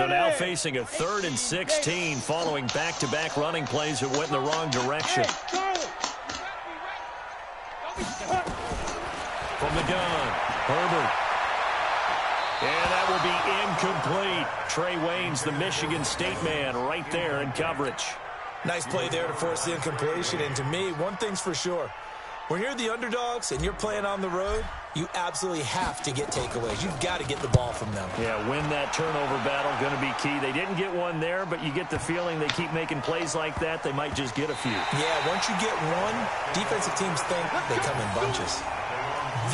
So now facing a 3rd and 16 following back-to-back running plays that went in the wrong direction. From the gun, Herbert. And that will be incomplete. Trey Waynes, the Michigan State man, right there in coverage. Nice play there to force the incompletion. And to me, one thing's for sure. When you're the underdogs and you're playing on the road, you absolutely have to get takeaways. You've got to get the ball from them. Yeah, win that turnover battle, going to be key. They didn't get one there, but you get the feeling they keep making plays like that, they might just get a few. Yeah, once you get one, defensive teams think they come in bunches.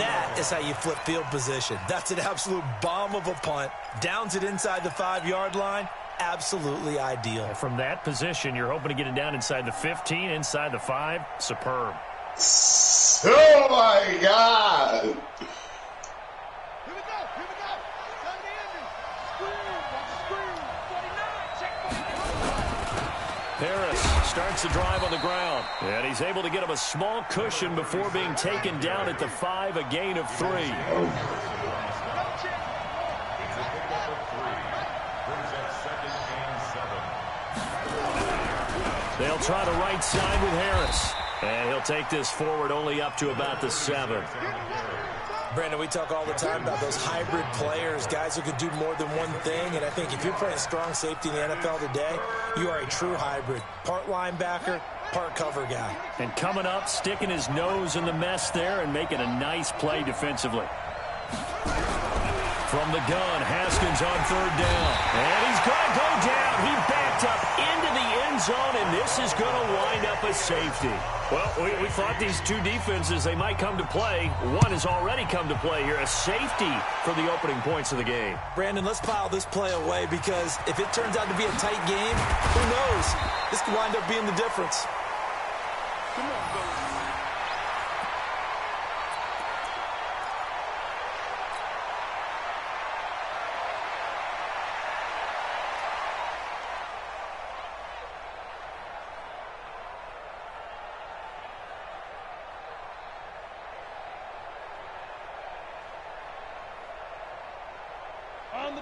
That is how you flip field position. That's an absolute bomb of a punt. Downs it inside the 5-yard line. Absolutely ideal. From that position, you're hoping to get it down inside the 15, inside the 5. Superb. Oh, my God. Here we go. Come in. Harris starts the drive on the ground. And he's able to get him a small cushion before being taken down at the 5, a gain of 3. They'll try the right side with Harris. And he'll take this forward only up to about the 7. Brandon, we talk all the time about those hybrid players, guys who can do more than one thing. And I think if you're playing strong safety in the NFL today, you are a true hybrid. Part linebacker, part cover guy. And coming up, sticking his nose in the mess there and making a nice play defensively. From the gun, Haskins on 3rd down. And he's going to go down. He backed up into the end zone, and this is going to wind up a safety. Well, we thought these two defenses, they might come to play. One has already come to play here, a safety for the opening points of the game. Brandon, let's file this play away because if it turns out to be a tight game, who knows? This could wind up being the difference. Come on, go.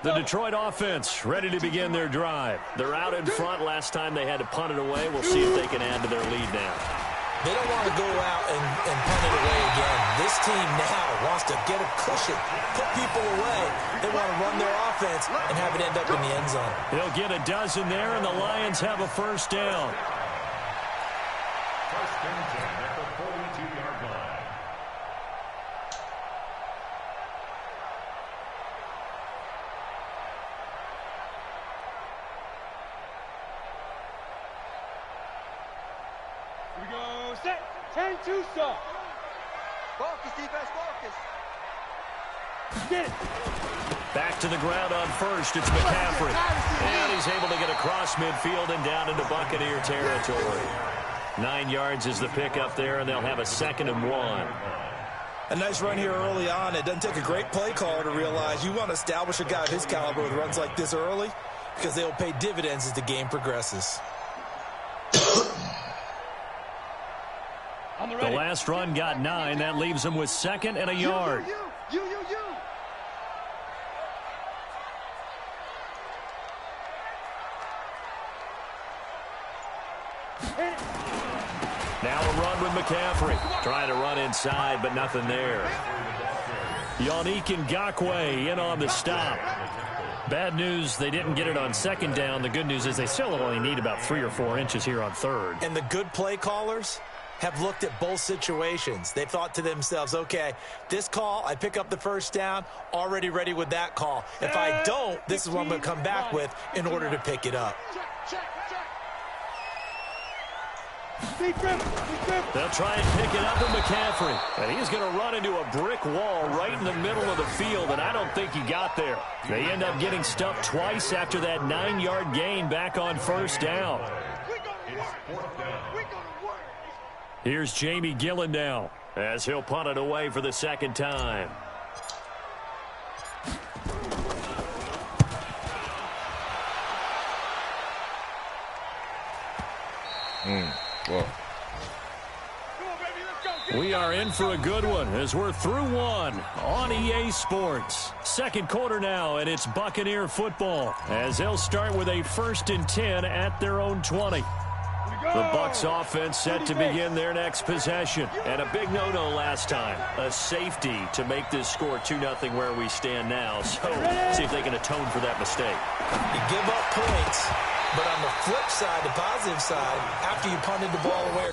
The Detroit offense ready to begin their drive. They're out in front. Last time they had to punt it away. We'll see if they can add to their lead now. They don't want to go out and punt it away again. This team now wants to get a cushion, put people away. They want to run their offense and have it end up in the end zone. They'll get a dozen there, and the Lions have a first down. First and 10 at the 42-yard line. Here we go. Set. 10-2 stop. Focus, defense, focus. Get it. Back to the ground on first. It's McCaffrey. And he's able to get across midfield and down into Buccaneer territory. 9 yards is the pickup there, and they'll have a 2nd and 1. A nice run here early on. It doesn't take a great play caller to realize you want to establish a guy of his caliber with runs like this early because they'll pay dividends as the game progresses. The last run got 9. That leaves him with 2nd and a yard. You. Now a run with McCaffrey. Trying to run inside, but nothing there. Yannick Ngakoue in on the stop. Bad news, they didn't get it on 2nd down. The good news is they still only need about 3 or 4 inches here on 3rd. And the good play callers have looked at both situations. They thought to themselves, okay, this call, I pick up the first down, already ready with that call. If I don't, this is what I'm going to come back with in order to pick it up. Check. They'll try and pick it up with McCaffrey. And he's going to run into a brick wall right in the middle of the field, and I don't think he got there. They end up getting stuffed twice after that 9-yard gain back on first down. Here's Jamie Gillen now as he'll punt it away for the 2nd time. We are in for a good one as we're through one on EA Sports. Second quarter now, and it's Buccaneer football as they'll start with a 1st and 10 at their own 20. The Bucs offense set to begin their next possession. And a big no-no last time. A safety to make this score 2-0 where we stand now. So see if they can atone for that mistake. You give up points, but on the flip side, the positive side, after you punted the ball away.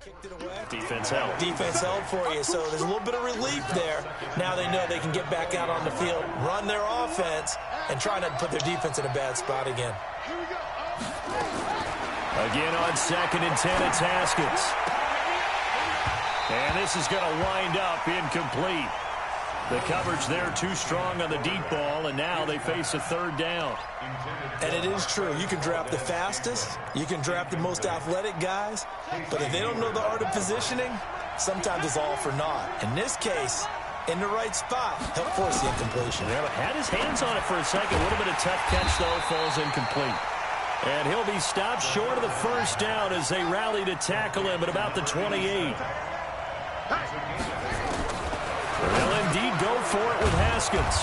Kicked it away. Defense held. Defense held for you, so there's a little bit of relief there. Now they know they can get back out on the field, run their offense, and try not to put their defense in a bad spot again. Again on 2nd and 10, it's Haskins. And this is going to wind up incomplete. The coverage there too strong on the deep ball, and now they face a 3rd down. And it is true. You can draft the fastest. You can draft the most athletic guys. But if they don't know the art of positioning, sometimes it's all for naught. In this case, in the right spot, help force the incompletion. Yeah, but had his hands on it for a second. A little bit of tough catch, though, falls incomplete. And he'll be stopped short of the 1st down as they rally to tackle him at about the 28. They'll indeed go for it with Haskins.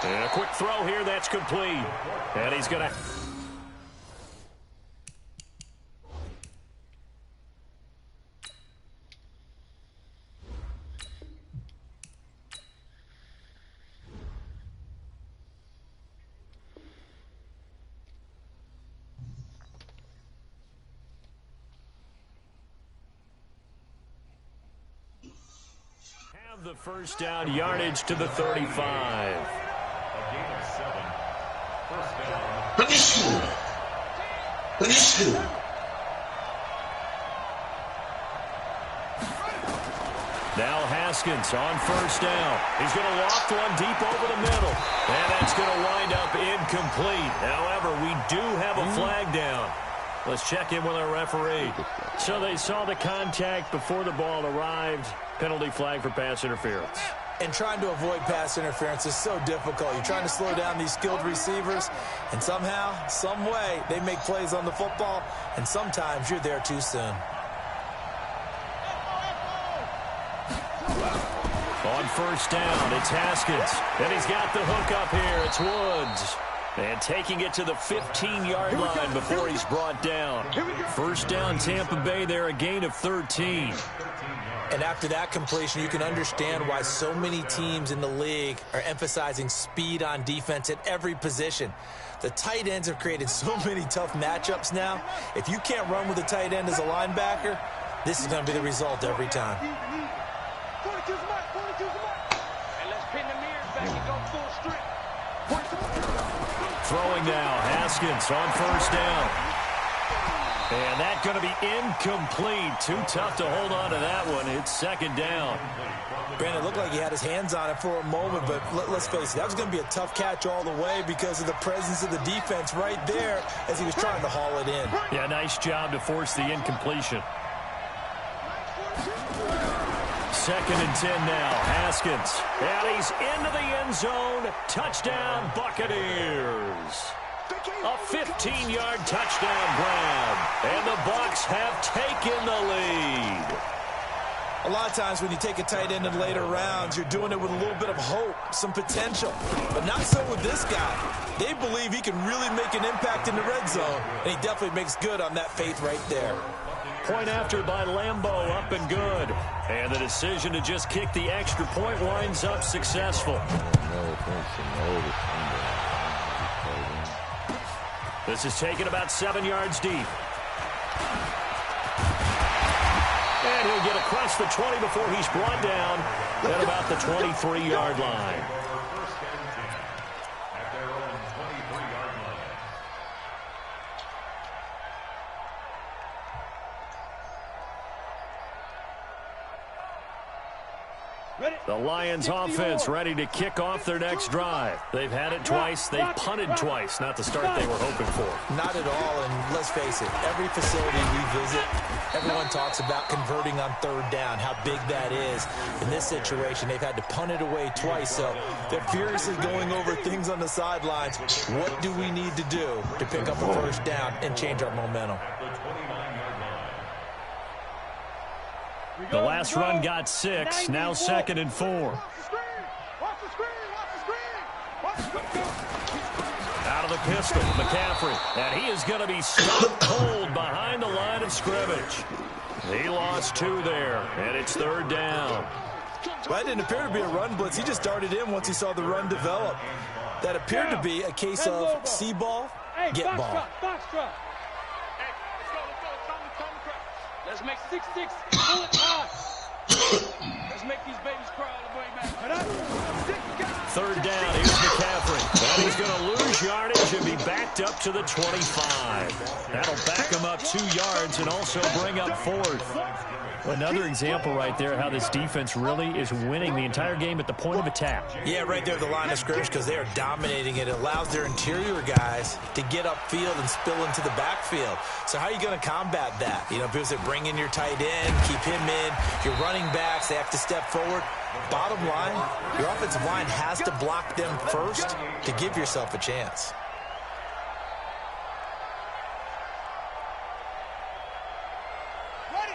And a quick throw here, that's complete. And he's going to... the 1st down, yardage to the 35. A gain of 7. 1st down. Now Haskins on 1st down. He's going to loft one deep over the middle. And that's going to wind up incomplete. However, we do have a flag down. Let's check in with our referee. So they saw the contact before the ball arrived. Penalty flag for pass interference. And trying to avoid pass interference is so difficult. You're trying to slow down these skilled receivers, and somehow, some way, they make plays on the football, and sometimes you're there too soon. On 1st down, it's Haskins. And he's got the hook up here. It's Woods. And taking it to the 15-yard line before he's brought down. 1st down, Tampa Bay there, a gain of 13. And after that completion, you can understand why so many teams in the league are emphasizing speed on defense at every position. The tight ends have created so many tough matchups now. If you can't run with a tight end as a linebacker, this is going to be the result every time. Throwing now, Haskins on 1st down. And that's going to be incomplete. Too tough to hold on to that one. It's 2nd down. Brandon, it looked like he had his hands on it for a moment, but let's face it, that was going to be a tough catch all the way because of the presence of the defense right there as he was trying to haul it in. Yeah, nice job to force the incompletion. 2nd and 10 now. Haskins. And he's into the end zone. Touchdown, Buccaneers. A 15-yard touchdown grab. And the Bucs have taken the lead. A lot of times when you take a tight end in later rounds, you're doing it with a little bit of hope, some potential. But not so with this guy. They believe he can really make an impact in the red zone, and he definitely makes good on that faith right there. Point after by Lambeau, up and good. And the decision to just kick the extra point winds up successful. This is taken about 7 yards deep. And he'll get across the 20 before he's brought down at about the 23-yard line. The Lions offense ready to kick off their next drive. They've had it twice. They've punted twice. Not the start they were hoping for. Not at all, and let's face it, every facility we visit, everyone talks about converting on third down, how big that is. In this situation, they've had to punt it away twice, so they're furiously going over things on the sidelines. What do we need to do to pick up a first down and change our momentum? The last run got 6, now 2nd and 4. Out of the pistol, McCaffrey, and he is going to be stopped cold behind the line of scrimmage. He lost 2 there, and it's 3rd down. Well, that didn't appear to be a run blitz. He just darted in once he saw the run develop. That appeared to be a case of see ball, get ball. Let's make 6-6 bullet time. Let's make these babies cry all the way back. 3rd down, here's McCaffrey. And he's going to lose yardage and be backed up to the 25. That'll back him up 2 yards and also bring up 4th. Another example right there how this defense really is winning the entire game at the point of attack. Yeah, right there at the line of scrimmage because they are dominating it. It allows their interior guys to get upfield and spill into the backfield. So how are you going to combat that? You know, people say bring in your tight end, keep him in. Your running backs, they have to step forward. Bottom line, your offensive line has to block them first to give yourself a chance.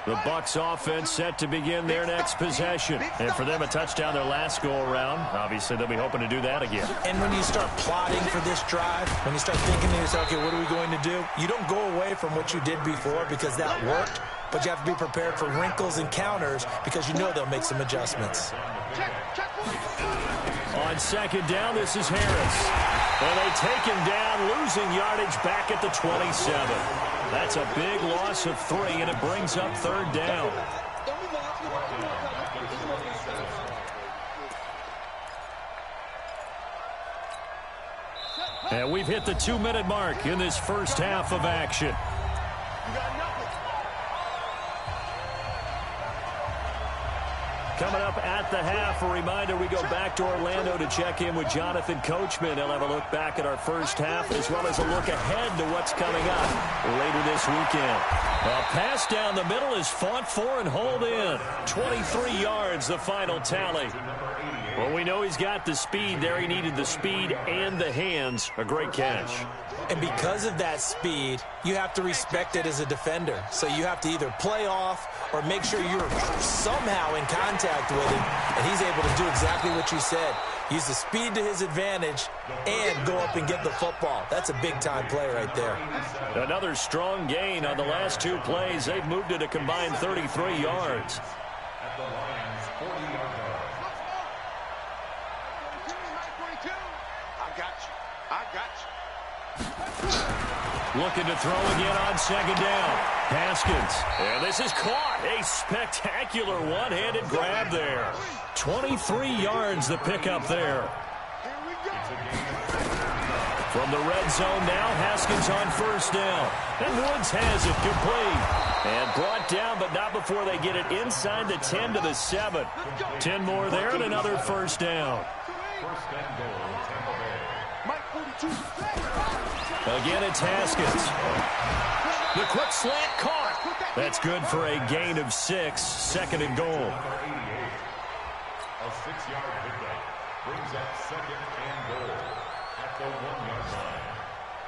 The Bucs offense set to begin their next possession. And for them, a touchdown their last go-around. Obviously, they'll be hoping to do that again. And when you start plotting for this drive, when you start thinking to yourself, okay, what are we going to do? You don't go away from what you did before because that worked, but you have to be prepared for wrinkles and counters because you know they'll make some adjustments. On 2nd down, this is Harris. And they take him down, losing yardage back at the 27. That's a big loss of 3, and it brings up 3rd down. And we've hit the 2-minute mark in this first half of action. Coming up at the half, a reminder, we go back to Orlando to check in with Jonathan Coachman. He'll have a look back at our first half as well as a look ahead to what's coming up later this weekend. A pass down the middle is fought for and hauled in. 23 yards, the final tally. Well, we know he's got the speed there. He needed the speed and the hands. A great catch. And because of that speed, you have to respect it as a defender. So you have to either play off or make sure you're somehow in contact with him, and he's able to do exactly what you said. Use the speed to his advantage and go up and get the football. That's a big-time play right there. Another strong gain on the last 2 plays. They've moved it a combined 33 yards. At the Lions, 40-yard line. I got you. Looking to throw again on 2nd down. Haskins. And this is caught. A spectacular one-handed grab there. 23 yards the pickup there. From the red zone now, Haskins on 1st down. And Woods has it complete. And brought down, but not before they get it inside the 10 to the 7. 10 more there and another 1st down. First and goal, Tampa Bay. Again, it's Haskins. The quick slant caught. That's good for a gain of 6. 2nd and goal. Number 88. A 6-yard pickup brings up 2nd and goal at the 1-yard line.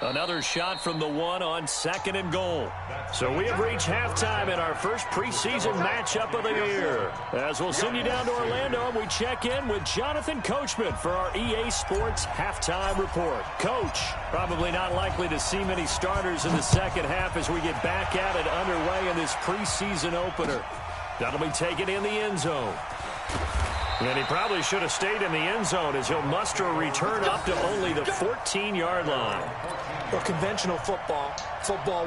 Another shot from the 1 on 2nd and goal. So we have reached halftime in our first preseason matchup of the year. As we'll send you down to Orlando, and we check in with Jonathan Coachman for our EA Sports halftime report. Coach, probably not likely to see many starters in the second half as we get back at it underway in this preseason opener. That'll be taken in the end zone. And he probably should have stayed in the end zone as he'll muster a return up to only the 14-yard line. Well, conventional football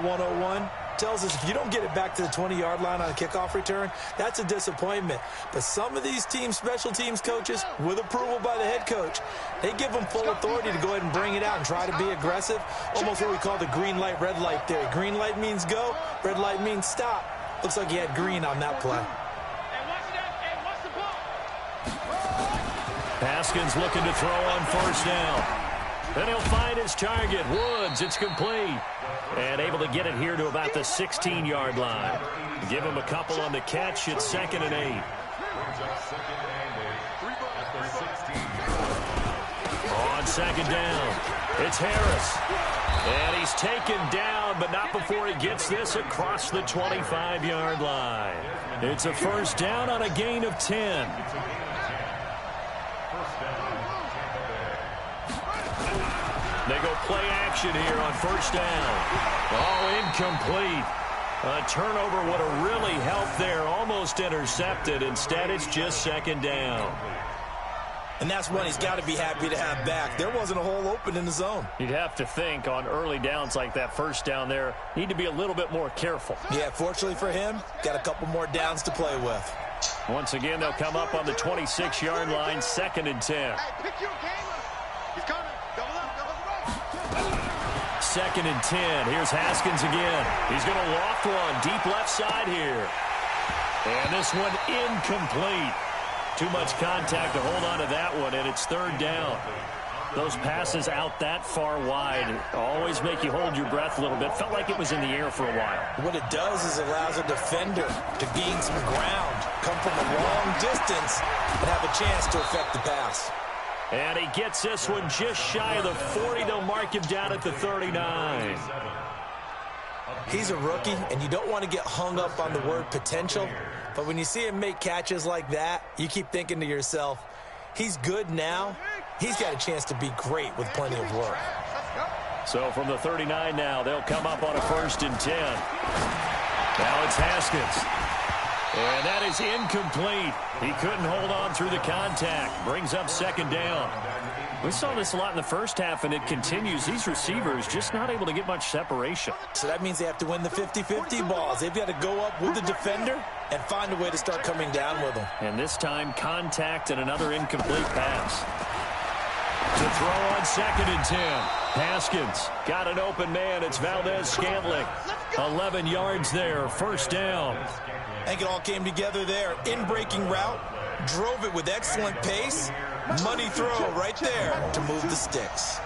101, tells us if you don't get it back to the 20-yard line on a kickoff return, that's a disappointment. But some of these teams, special teams coaches, with approval by the head coach, they give them full authority to go ahead and bring it out and try to be aggressive, almost what we call the green light, red light theory. Green light means go, red light means stop. Looks like he had green on that play. Haskins looking to throw on first down. Then he'll find his target, Woods. It's complete. And able to get it here to about the 16-yard line. Give him a couple on the catch. It's 2nd and 8. On 2nd down, it's Harris. And he's taken down, but not before he gets this across the 25-yard line. It's a first down on a gain of 10. They go play action here on first down. Oh, incomplete. A turnover would have really helped there. Almost intercepted. Instead, it's just 2nd down. And that's one he's got to be happy to have back. There wasn't a hole open in the zone. You'd have to think on early downs like that first down there, need to be a little bit more careful. Yeah, fortunately for him, got a couple more downs to play with. Once again, they'll come up on the 26-yard line, 2nd and 10. Hey, pick your game. He's coming. Double up, double up. 2nd and 10. Here's Haskins again. He's going to loft one deep left side here. And this one incomplete. Too much contact to hold on to that one, and it's 3rd down. Those passes out that far wide always make you hold your breath a little bit. Felt like it was in the air for a while. What it does is it allows a defender to gain some ground, come from a long distance, and have a chance to affect the pass. And he gets this one just shy of the 40. They'll mark him down at the 39. He's a rookie, and you don't want to get hung up on the word potential. But when you see him make catches like that, you keep thinking to yourself, he's good now. He's got a chance to be great with plenty of work. So from the 39 now, they'll come up on a 1st and 10. Now it's Haskins. And that is incomplete. He couldn't hold on through the contact. Brings up 2nd down. We saw this a lot in the first half, and it continues. These receivers just not able to get much separation. So that means they have to win the 50-50 balls. They've got to go up with the defender and find a way to start coming down with them. And this time, contact and another incomplete pass. To throw on 2nd and 10. Haskins got an open man. It's Valdez-Scantling. 11 yards there. 1st down. I think it all came together there. In-breaking route. Drove it with excellent pace. Money throw right there to move the sticks.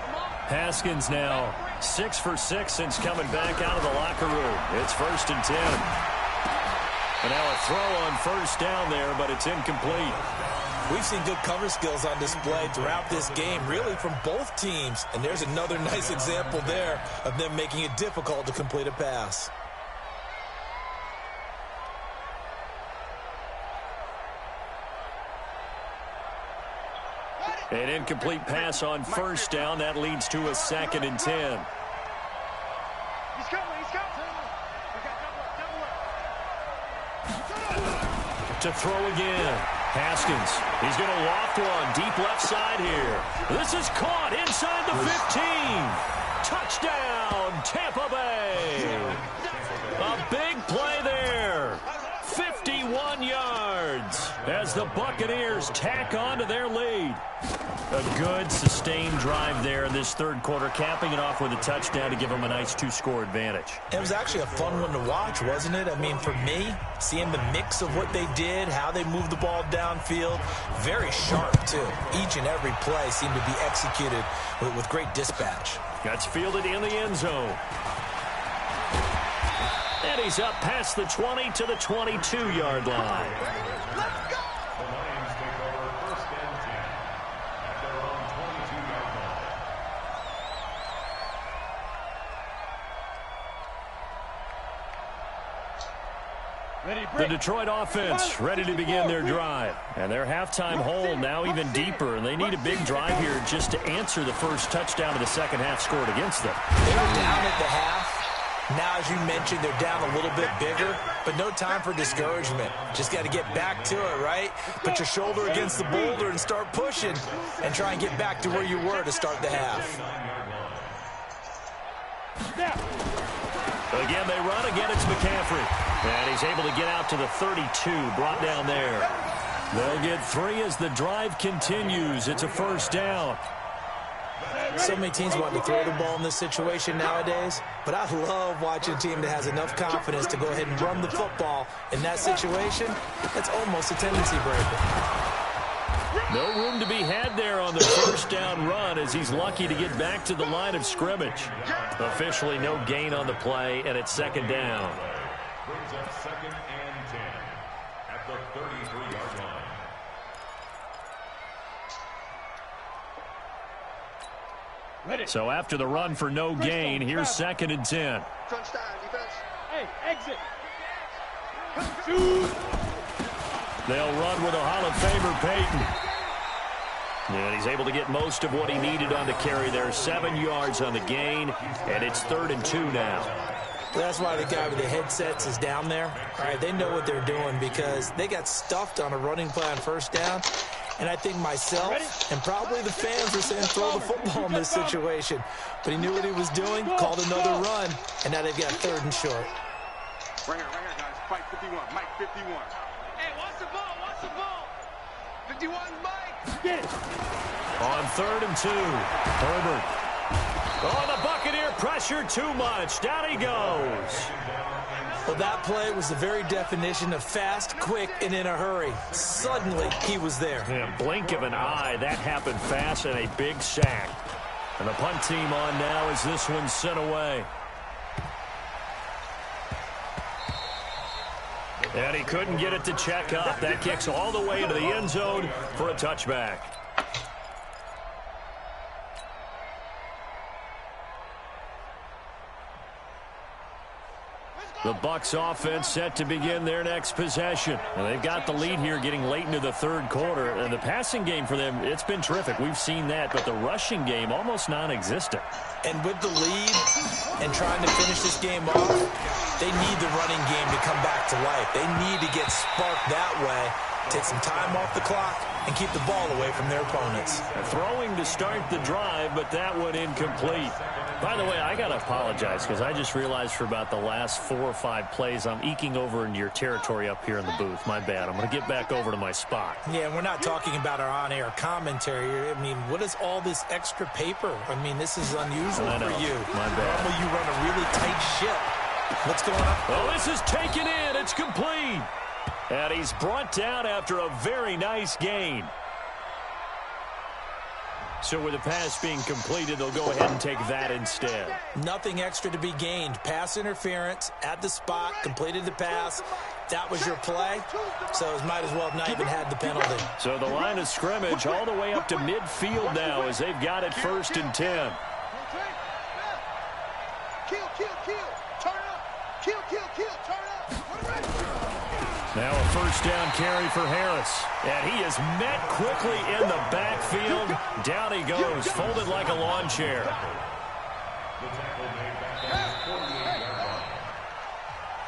Haskins now 6 for 6 since coming back out of the locker room. It's 1st and 10. And now a throw on 1st down there, but it's incomplete. We've seen good cover skills on display throughout this game, really from both teams. And there's another nice example there of them making it difficult to complete a pass. An incomplete pass on 1st down. That leads to a 2nd and 10. He's coming, he's coming. We got double up. To throw again. Haskins. He's going to loft one deep left side here. This is caught inside the 15. Touchdown, Tampa Bay. A big play there. 51 yards as the Buccaneers tack on to their lead. A good, sustained drive there in this 3rd quarter, capping it off with a touchdown to give them a nice 2-score advantage. It was actually a fun one to watch, wasn't it? I mean, for me, seeing the mix of what they did, how they moved the ball downfield, very sharp, too. Each and every play seemed to be executed with great dispatch. That's fielded in the end zone. And he's up past the 20 to the 22-yard line. Let's go. The Lions take over 1st and 10 at their own 22-yard line. The Detroit offense ready to begin their drive. And their halftime hole now even deeper. And they need a big drive here just to answer the first touchdown of the 2nd half scored against them. They were down at the half. Now, as you mentioned, they're down a little bit bigger, but no time for discouragement. Just got to get back to it, right? Put your shoulder against the boulder and start pushing and try and get back to where you were to start the half. Again, they run. Again, it's McCaffrey. And he's able to get out to the 32, brought down there. They'll get 3 as the drive continues. It's a 1st down. So many teams want to throw the ball in this situation nowadays, but I love watching a team that has enough confidence to go ahead and run the football. In that situation, that's almost a tendency breaker. No room to be had there on the first down run as he's lucky to get back to the line of scrimmage. Officially no gain on the play, and it's second down. Brings up 2nd and 10 at the 33-yard line. So after the run for no gain, here's 2nd and 10. Crunch down, defense. Hey, exit. They'll run with a Hall of Famer, Peyton. And he's able to get most of what he needed on the carry there. 7 yards on the gain, and it's 3rd and 2 now. That's why the guy with the headsets is down there. All right, they know what they're doing because they got stuffed on a running play on first down. And I think myself and probably the fans were saying throw the football in this situation. But he knew what he was doing, called another run, and now they've got 3rd and short. Right here, guys. Fight 51. Mike 51. Hey, watch the ball, watch the ball. 51, Mike. Get it. On 3rd and 2, Herbert. Oh, the Buccaneer pressure too much. Down he goes. Well, that play was the very definition of fast, quick, and in a hurry. Suddenly, he was there. Yeah, blink of an eye, that happened fast, and a big sack. And the punt team on now as this one's sent away. And he couldn't get it to check up. That kicks all the way into the end zone for a touchback. The Bucs offense set to begin their next possession. And they've got the lead here getting late into the 3rd quarter. And the passing game for them, it's been terrific. We've seen that. But the rushing game, almost non-existent. And with the lead and trying to finish this game off, they need the running game to come back to life. They need to get sparked that way, take some time off the clock, and keep the ball away from their opponents. Throwing to start the drive, but that one incomplete. By the way, I got to apologize because I just realized for about the last 4 or 5 plays, I'm eking over into your territory up here in the booth. My bad. I'm going to get back over to my spot. Yeah, we're not talking about our on-air commentary. I mean, what is all this extra paper? I mean, this is unusual for you. My bad. Normally you run a really tight ship. What's going on? Oh, this is taken in. It's complete. And he's brought down after a very nice gain. So with the pass being completed, they'll go ahead and take that instead. Nothing extra to be gained. Pass interference at the spot, completed the pass. That was your play, so it might as well have not even had the penalty. So the line of scrimmage all the way up to midfield now as they've got it 1st and 10. Kill, turn up. Kill, turn up. Now a first down carry for Harris. And he is met quickly in the backfield. Down he goes, folded like a lawn chair.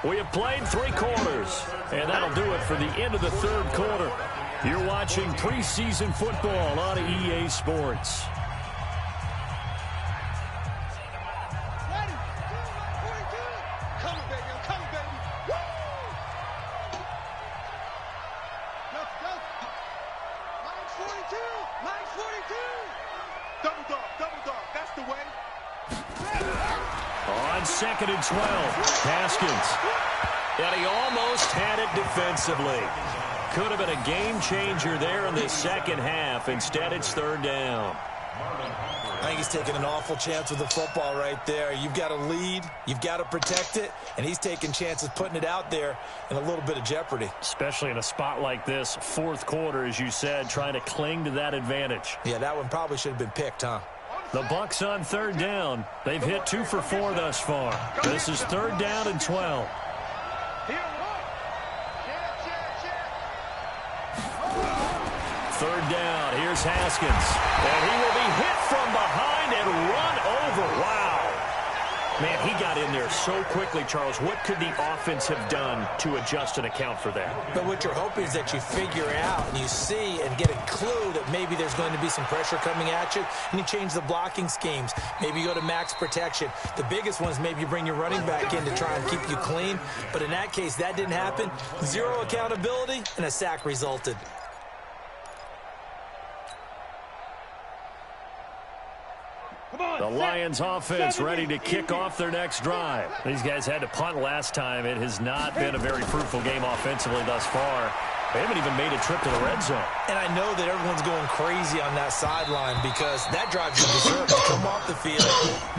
We have played 3 quarters, and that'll do it for the end of the 3rd quarter. You're watching preseason football on EA Sports. On 2nd and 12, Haskins. And he almost had it defensively. Could have been a game changer there in the second half. Instead, it's 3rd down. I think he's taking an awful chance with the football right there. You've got to lead, you've got to protect it, and he's taking chances putting it out there in a little bit of jeopardy. Especially in a spot like this, 4th quarter, as you said, trying to cling to that advantage. Yeah, that one probably should have been picked, huh? The Bucs on 3rd down. They've hit 2 for 4 thus far. This is 3rd down and 12. 3rd down. Here's Haskins. And he will be hit from behind and run over. Wow. Man, he got in there so quickly, Charles. What could the offense have done to adjust and account for that? But what you're hoping is that you figure out and you see and get a clue that maybe there's going to be some pressure coming at you, and you change the blocking schemes. Maybe you go to max protection. The biggest one is maybe you bring your running back in to try and keep you clean. But in that case, that didn't happen. 0 accountability, and a sack resulted. The Lions offense ready to kick off their next drive. These guys had to punt last time. It has not been a very fruitful game offensively thus far. They haven't even made a trip to the red zone. And I know that everyone's going crazy on that sideline because that drives you berserk to come off the field,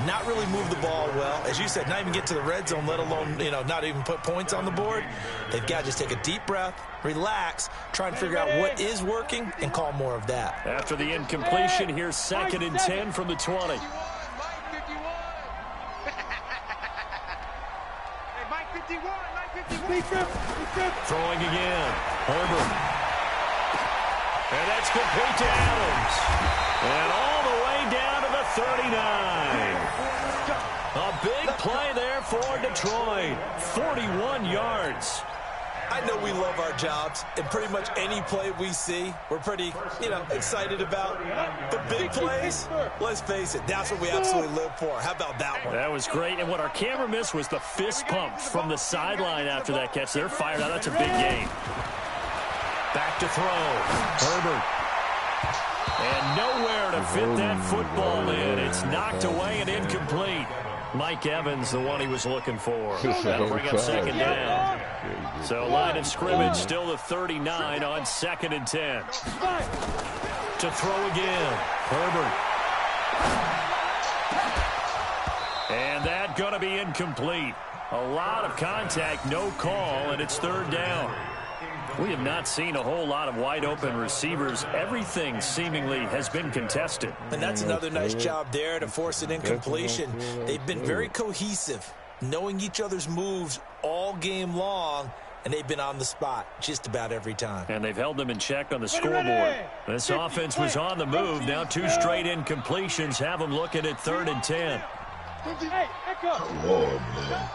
not really move the ball well. As you said, not even get to the red zone, let alone, not even put points on the board. They've got to just take a deep breath, relax, try and figure out what is working, and call more of that. After the incompletion, here's 2nd and 10 from the 20. Throwing again. Herbert. And that's complete to Adams. And all the way down to the 39. A big play there for Detroit. 41 yards. I know we love our jobs, and pretty much any play we see, we're pretty, excited about. The big plays, let's face it, that's what we absolutely live for. How about that one? That was great, and what our camera missed was the fist pump from the sideline after that catch. They're fired out. That's a big game. Back to throw. Herbert. And nowhere to fit that football in. It's knocked away and incomplete. Mike Evans, the one he was looking for. That'll bring up 2nd down. So line of scrimmage still the 39 on 2nd and 10. To throw again. Herbert. And that going to be incomplete. A lot of contact, no call, and it's 3rd down. We have not seen a whole lot of wide-open receivers. Everything seemingly has been contested. And that's another nice job there to force an incompletion. They've been very cohesive, knowing each other's moves all game long, and they've been on the spot just about every time. And they've held them in check on the scoreboard. This offense was on the move. Now 2 straight incompletions have them looking at 3rd and 10. Lord, man.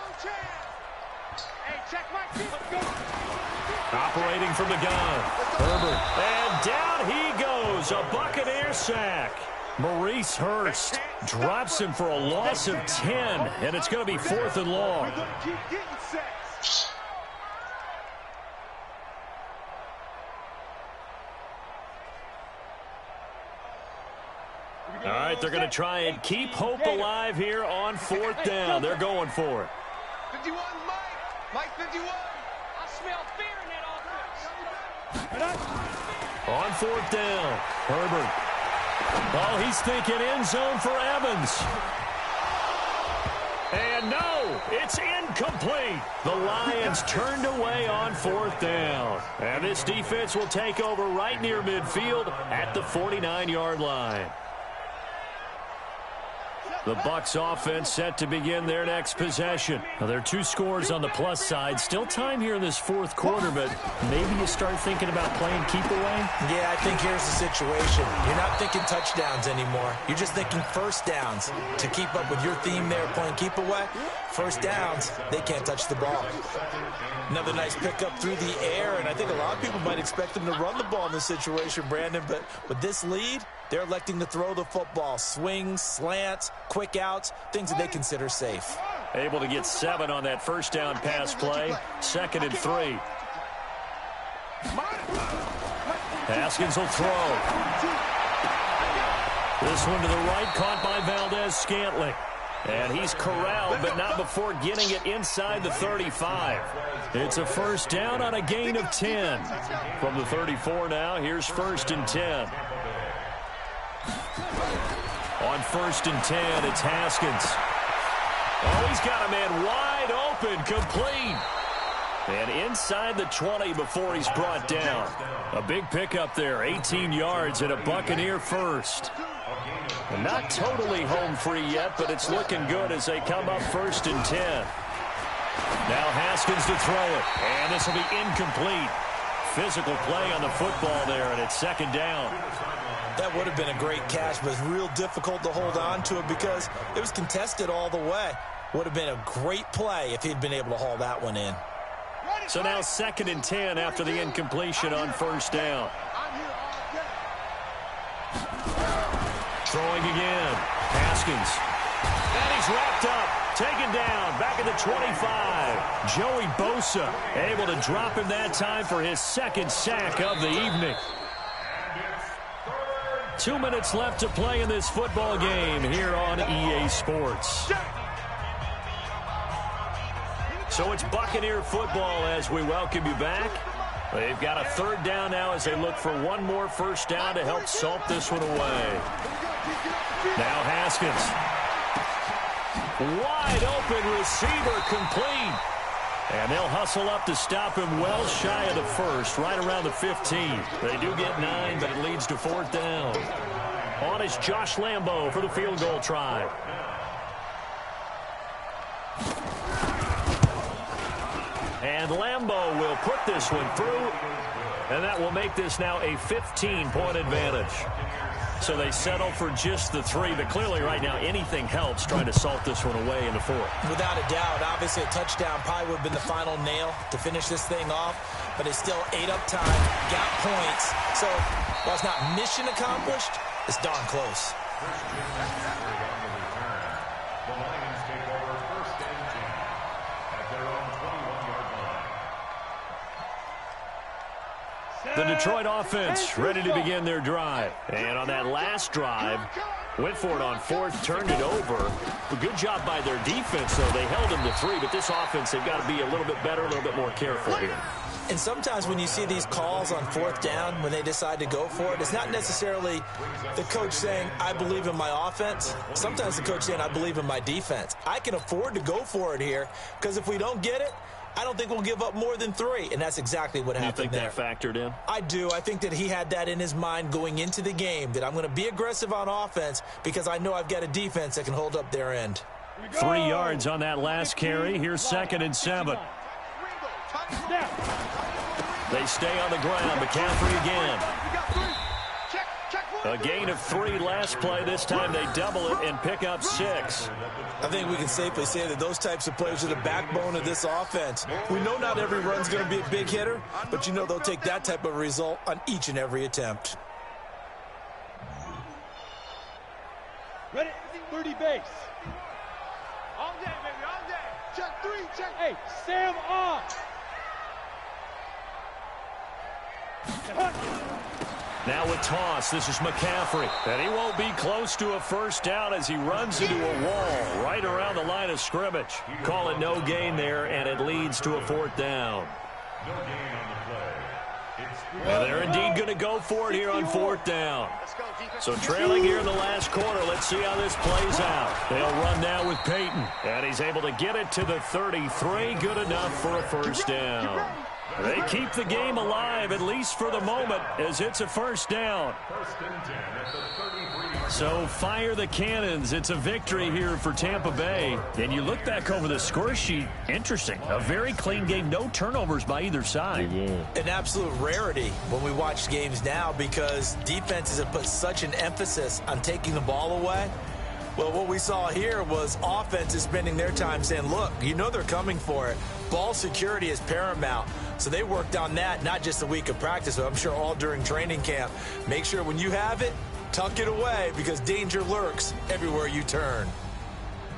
Operating from the gun. Herbert. And down he goes. A Buccaneer sack. Maurice Hurst drops him for a loss of 10. And it's going to be 4th and long. All right, they're going to try and keep hope alive here on 4th down. They're going for it. 51, Mike 51. I smell fear in that offense. On 4th down, Herbert. Oh, he's thinking end zone for Evans. And no, it's incomplete. The Lions turned away on 4th down. And this defense will take over right near midfield at the 49-yard line. The Bucs offense set to begin their next possession. Now, there are 2 scores on the plus side. Still time here in this 4th quarter, but maybe you start thinking about playing keep away? Yeah, I think here's the situation. You're not thinking touchdowns anymore. You're just thinking first downs. To keep up with your theme there, playing keep away, first downs, they can't touch the ball. Another nice pickup through the air, and I think a lot of people might expect them to run the ball in this situation, Brandon, but with this lead, they're electing to throw the football. Swings, slants, quick outs, things that they consider safe. Able to get 7 on that first down pass play. 2nd and 3. Haskins will throw. This one to the right, caught by Valdez-Scantling. And he's corralled, but not before getting it inside the 35. It's a first down on a gain of 10. From the 34 now, here's 1st and 10. On 1st and 10, it's Haskins. Oh, he's got a man wide open, complete. And inside the 20 before he's brought down. A big pickup there, 18 yards and a Buccaneer first. And not totally home free yet, but it's looking good as they come up 1st and 10. Now Haskins to throw it, and this will be incomplete. Physical play on the football there, and it's 2nd down. That would have been a great catch, but it's real difficult to hold on to it because it was contested all the way. Would have been a great play if he'd been able to haul that one in. So now 2nd and 10 after the incompletion on 1st down. Throwing again. Haskins. And he's wrapped up. Taken down. Back at the 25. Joey Bosa able to drop him that time for his 2nd sack of the evening. 2 minutes left to play in this football game here on EA Sports. So it's Buccaneer football as we welcome you back. They've got a third down now as they look for one more first down to help salt this one away. Now Haskins. Wide open receiver complete. And they'll hustle up to stop him well shy of the first, right around the 15. They do get 9, but it leads to fourth down. On is Josh Lambo for the field goal try. And Lambo will put this one through, and that will make this now a 15-point advantage. So they settle for just the 3, but clearly right now anything helps trying to salt this one away in the 4th. Without a doubt, obviously a touchdown probably would have been the final nail to finish this thing off, but it's still 8 up time, got points. So while it's not mission accomplished, it's darn close. The Detroit offense ready to begin their drive. And on that last drive, went for it on 4th, turned it over. A good job by their defense, though. They held them to 3, but this offense, they've got to be a little bit better, a little bit more careful here. And sometimes when you see these calls on 4th down, when they decide to go for it, it's not necessarily the coach saying, I believe in my offense. Sometimes the coach saying, I believe in my defense. I can afford to go for it here, because if we don't get it, I don't think we'll give up more than 3, and that's exactly what happened there. You think that factored in? I do. I think that he had that in his mind going into the game, that I'm going to be aggressive on offense because I know I've got a defense that can hold up their end. 3 yards on that last carry. Here's 2nd and 7. They stay on the ground. McCaffrey again. A gain of 3 last play. This time they double it and pick up 6. I think we can safely say that those types of plays are the backbone of this offense. We know not every run's going to be a big hitter, but you know they'll take that type of result on each and every attempt. Ready? 30 base. All day, baby, all day. Check 3, check. Hey, Sam off. Now with toss, this is McCaffrey. And he won't be close to a first down as he runs into a wall right around the line of scrimmage. Call it no gain there, and it leads to a 4th down. No gain on the play. And they're indeed going to go for it here on 4th down. So trailing here in the last quarter, let's see how this plays out. They'll run now with Peyton. And he's able to get it to the 33. Good enough for a first down. They keep the game alive, at least for the moment, as it's a first down. So fire the cannons. It's a victory here for Tampa Bay. And you look back over the score sheet, interesting. A very clean game, no turnovers by either side. An absolute rarity when we watch games now because defenses have put such an emphasis on taking the ball away. Well, what we saw here was offenses spending their time saying, look, you know they're coming for it. Ball security is paramount. So they worked on that not just a week of practice, but I'm sure all during training camp. Make sure when you have it, tuck it away because danger lurks everywhere you turn.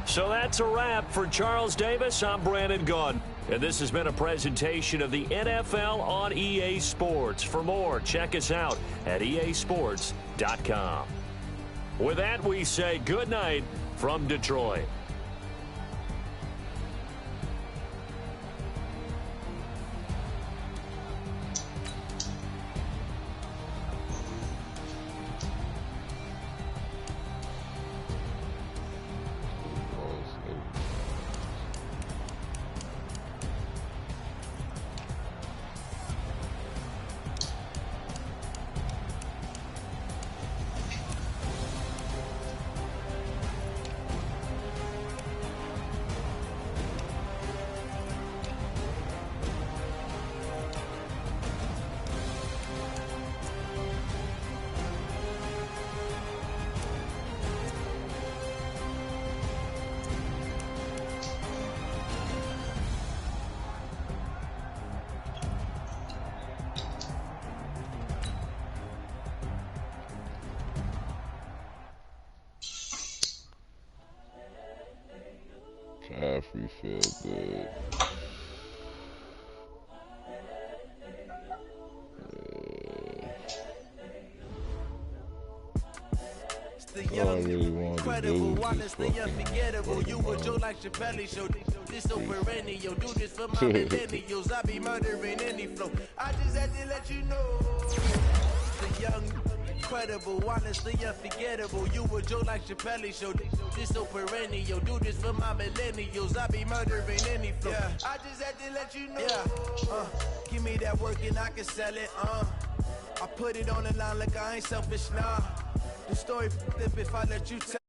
So that's a wrap for Charles Davis. I'm Brandon Gunn. And this has been a presentation of the NFL on EA Sports. For more, check us out at easports.com. With that, we say good night from Detroit. McCaffrey feel good. It's the All I really wanted to do was honestly just fucking unforgettable. You a Joe like Chappelle show. This so perennial. Do this for my millennials. I be murdering any flow. I just had to let you know. The young, incredible, honestly unforgettable. You a Joe like Chappelle show. This so perennial. Do this for my millennials. I be murdering any flow. Yeah. I just had to let you know. Yeah. Give me that work and I can sell it. I put it on the line like I ain't selfish, nah. The story if I let you tell.